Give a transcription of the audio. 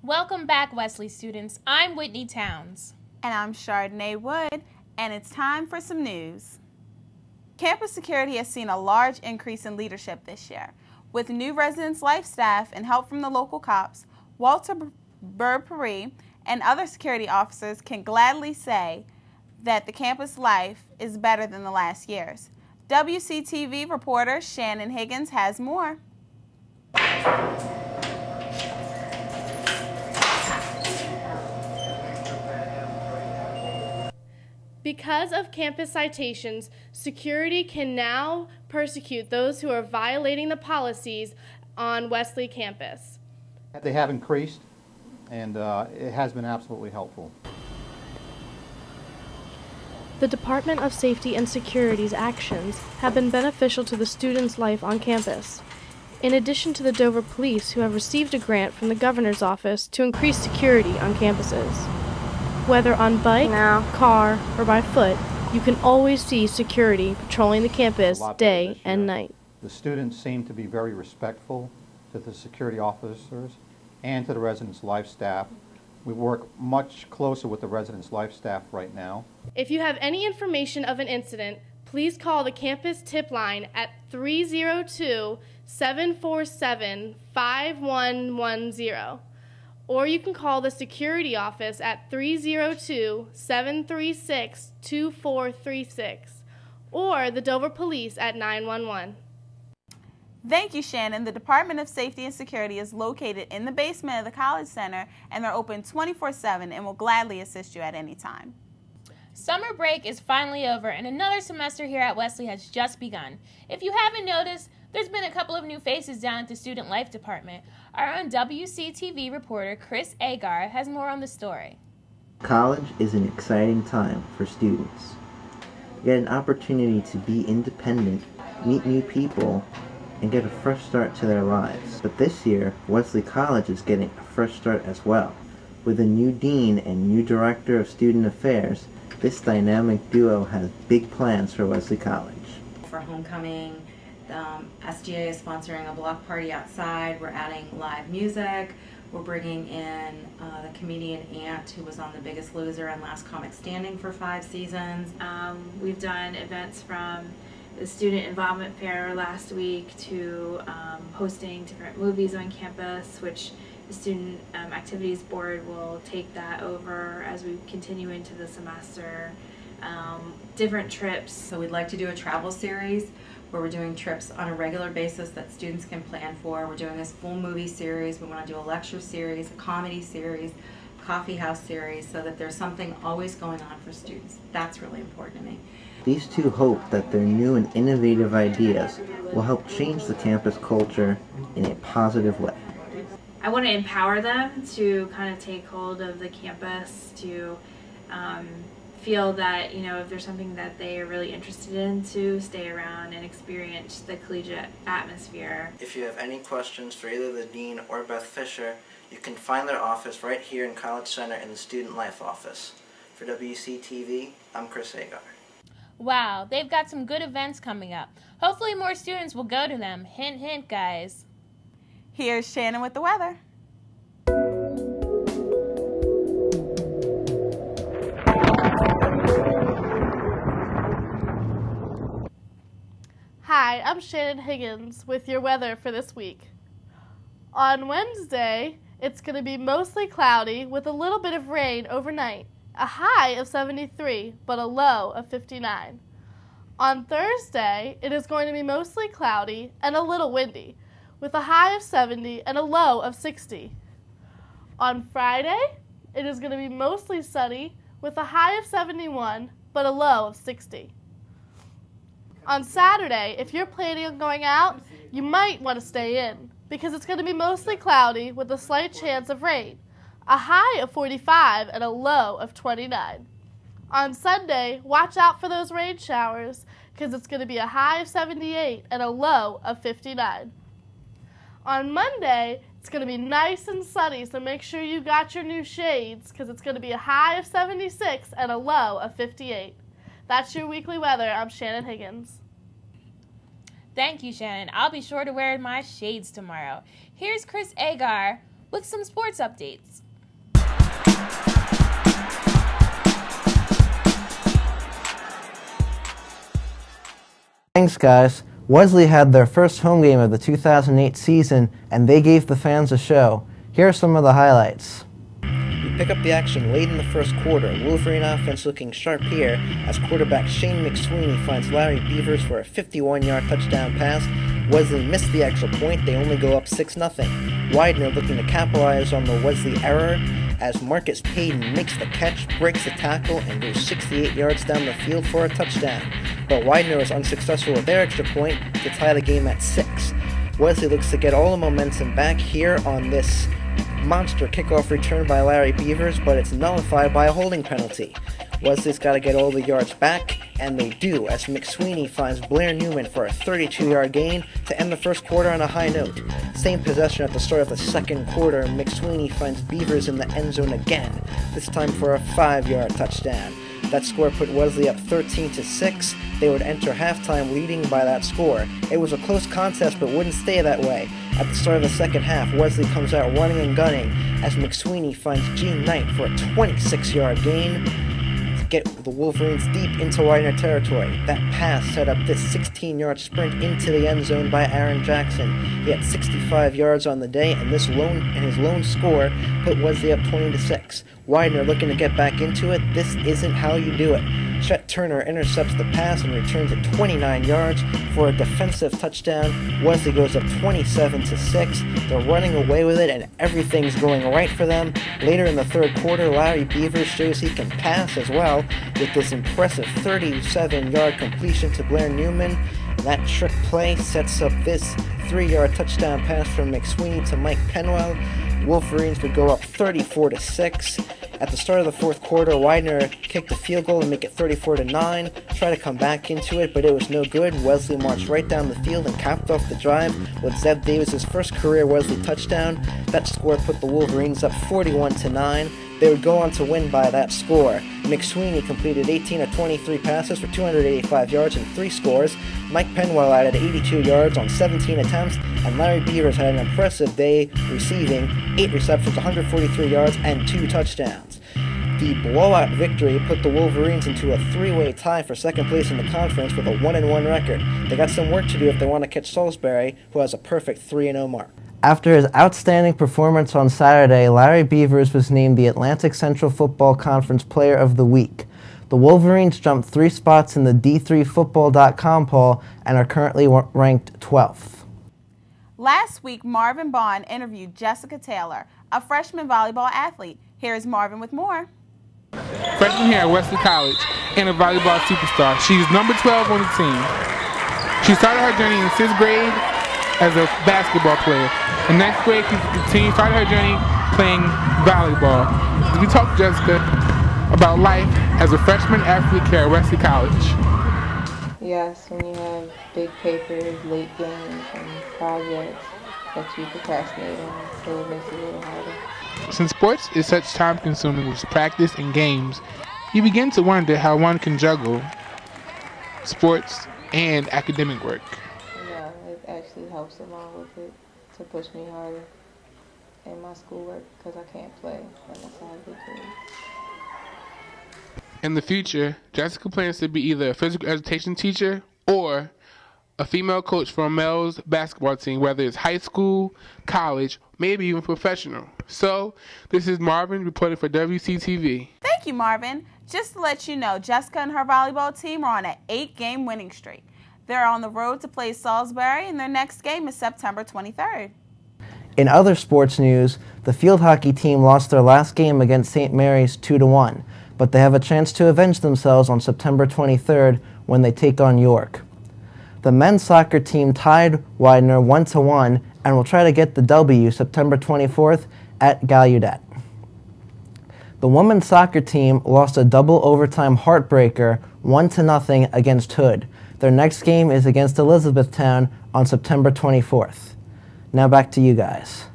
Welcome back, Wesley students. I'm Whitney Towns. And I'm Chardonnay Wood, and it's time for some news. Campus security has seen a large increase in leadership this year. With new residence life staff and help from the local cops, Walter Burr-Perry and other security officers can gladly say that the campus life is better than the last year's. WCTV reporter Shannon Higgins has more. Because of campus citations, security can now persecute those who are violating the policies on Wesley campus. They have increased, and it has been absolutely helpful. The Department of Safety and Security's actions have been beneficial to the students' life on campus. In addition to the Dover Police, who have received a grant from the Governor's Office to increase security on campuses. Whether on bike, car, or by foot, you can always see security patrolling the campus day and night. The students seem to be very respectful to the security officers and to the residence life staff. We work much closer with the residence life staff right now. If you have any information of an incident, please call the campus tip line at 302-747-5110. Or you can call the security office at 302-736-2436 or the Dover Police at 911. Thank you, Shannon. The Department of Safety and Security is located in the basement of the College Center, and they're open 24/7 and will gladly assist you at any time. Summer break is finally over, and another semester here at Wesley has just begun. If you haven't noticed, there's been a couple of new faces down at the Student Life Department. Our own WCTV reporter, Chris Agar, has more on the story. College is an exciting time for students. You get an opportunity to be independent, meet new people, and get a fresh start to their lives. But this year, Wesley College is getting a fresh start as well. With a new dean and new director of student affairs, this dynamic duo has big plans for Wesley College. For homecoming, SGA is sponsoring a block party outside. We're adding live music. We're bringing in the comedian Ant, who was on The Biggest Loser and Last Comic Standing for 5 seasons. We've done events from the student involvement fair last week to hosting different movies on campus, which the Student Activities Board will take that over as we continue into the semester. Different trips. So we'd like to do a travel series where we're doing trips on a regular basis that students can plan for. We're doing this full movie series. We want to do a lecture series, a comedy series, coffee house series, so that there's something always going on for students. That's really important to me. These two hope that their new and innovative ideas will help change the campus culture in a positive way. I want to empower them to kind of take hold of the campus, to feel that, you know, if there's something that they are really interested in, to stay around and experience the collegiate atmosphere. If you have any questions for either the dean or Beth Fisher, you can find their office right here in College Center in the Student Life office. For WCTV, I'm Chris Agar. Wow, they've got some good events coming up. Hopefully more students will go to them. Hint, hint, guys. Here's Shannon with the weather. Hi, I'm Shannon Higgins with your weather for this week. On Wednesday, it's going to be mostly cloudy with a little bit of rain overnight. A high of 73, but a low of 59. On Thursday, it is going to be mostly cloudy and a little windy, with a high of 70 and a low of 60. On Friday, it is going to be mostly sunny, with a high of 71, but a low of 60. On Saturday, if you're planning on going out, you might want to stay in, because it's going to be mostly cloudy with a slight chance of rain. A high of 45 and a low of 29. On Sunday, watch out for those rain showers because it's going to be a high of 78 and a low of 59. On Monday, it's going to be nice and sunny, so make sure you got your new shades because it's going to be a high of 76 and a low of 58. That's your weekly weather. I'm Shannon Higgins. Thank you, Shannon. I'll be sure to wear my shades tomorrow. Here's Chris Agar with some sports updates. Thanks, guys. Wesley had their first home game of the 2008 season, and they gave the fans a show. Here are some of the highlights. We pick up the action late in the first quarter. Wolverine offense looking sharp here as quarterback Shane McSweeney finds Larry Beavers for a 51-yard touchdown pass. Wesley missed the extra point. They only go up 6-0. Widener looking to capitalize on the Wesley error as Marcus Payton makes the catch, breaks the tackle, and goes 68 yards down the field for a touchdown. But Widener was unsuccessful with their extra point to tie the game at 6. Wesley looks to get all the momentum back here on this monster kickoff return by Larry Beavers, but it's nullified by a holding penalty. Wesley's got to get all the yards back, and they do, as McSweeney finds Blair Newman for a 32-yard gain to end the first quarter on a high note. Same possession at the start of the second quarter, McSweeney finds Beavers in the end zone again, this time for a 5-yard touchdown. That score put Wesley up 13-6. They would enter halftime leading by that score. It was a close contest but wouldn't stay that way. At the start of the second half, Wesley comes out running and gunning as McSweeney finds Gene Knight for a 26-yard gain to get the Wolverines deep into Widener territory. That pass set up this 16-yard sprint into the end zone by Aaron Jackson. He had 65 yards on the day, and his lone score put Wesley up 20-6. Widener looking to get back into it. This isn't how you do it. Chet Turner intercepts the pass and returns it 29 yards for a defensive touchdown. Wesley goes up 27-6. They're running away with it, and everything's going right for them. Later in the third quarter, Larry Beavers shows he can pass as well with this impressive 37-yard completion to Blair Newman. That trick play sets up this 3-yard touchdown pass from McSweeney to Mike Penwell. Wolverines would go up 34-6. At the start of the fourth quarter, Widener kicked a field goal and make it 34-9. Try to come back into it, but it was no good. Wesley marched right down the field and capped off the drive with Zeb Davis' first career Wesley touchdown. That score put the Wolverines up 41-9. They would go on to win by that score. McSweeney completed 18 of 23 passes for 285 yards and 3 scores. Mike Penwell added 82 yards on 17 attempts, and Larry Beavers had an impressive day, receiving 8 receptions, 143 yards, and 2 touchdowns. The blowout victory put the Wolverines into a 3-way tie for second place in the conference with a 1-1 record. They got some work to do if they want to catch Salisbury, who has a perfect 3-0 mark. After his outstanding performance on Saturday, Larry Beavers was named the Atlantic Central Football Conference Player of the Week. The Wolverines jumped 3 spots in the D3Football.com poll and are currently ranked 12th. Last week, Marvin Bond interviewed Jessica Taylor, a freshman volleyball athlete. Here is Marvin with more. Freshman here at Wesley College and a volleyball superstar. She's number 12 on the team. She started her journey in 6th grade as a basketball player. In 9th grade, she started her journey playing volleyball. We talked to Jessica about life as a freshman athlete here at Wesley College. Yes, when you have big papers, late games, and projects that you procrastinate on, so it makes it a little harder. Since sports is such time-consuming with practice and games, you begin to wonder how one can juggle sports and academic work. Yeah, it actually helps along with it to push me harder in my schoolwork because I can't play unless I have big grades. In the future, Jessica plans to be either a physical education teacher or a female coach for a male's basketball team, whether it's high school, college, maybe even professional. So, this is Marvin reporting for WCTV. Thank you, Marvin. Just to let you know, Jessica and her volleyball team are on an 8-game winning streak. They're on the road to play Salisbury, and their next game is September 23rd. In other sports news, the field hockey team lost their last game against St. Mary's 2-1, but they have a chance to avenge themselves on September 23rd when they take on York. The men's soccer team tied Widener 1-1 and will try to get the W September 24th at Gallaudet. The women's soccer team lost a double overtime heartbreaker 1-0 against Hood. Their next game is against Elizabethtown on September 24th. Now back to you guys.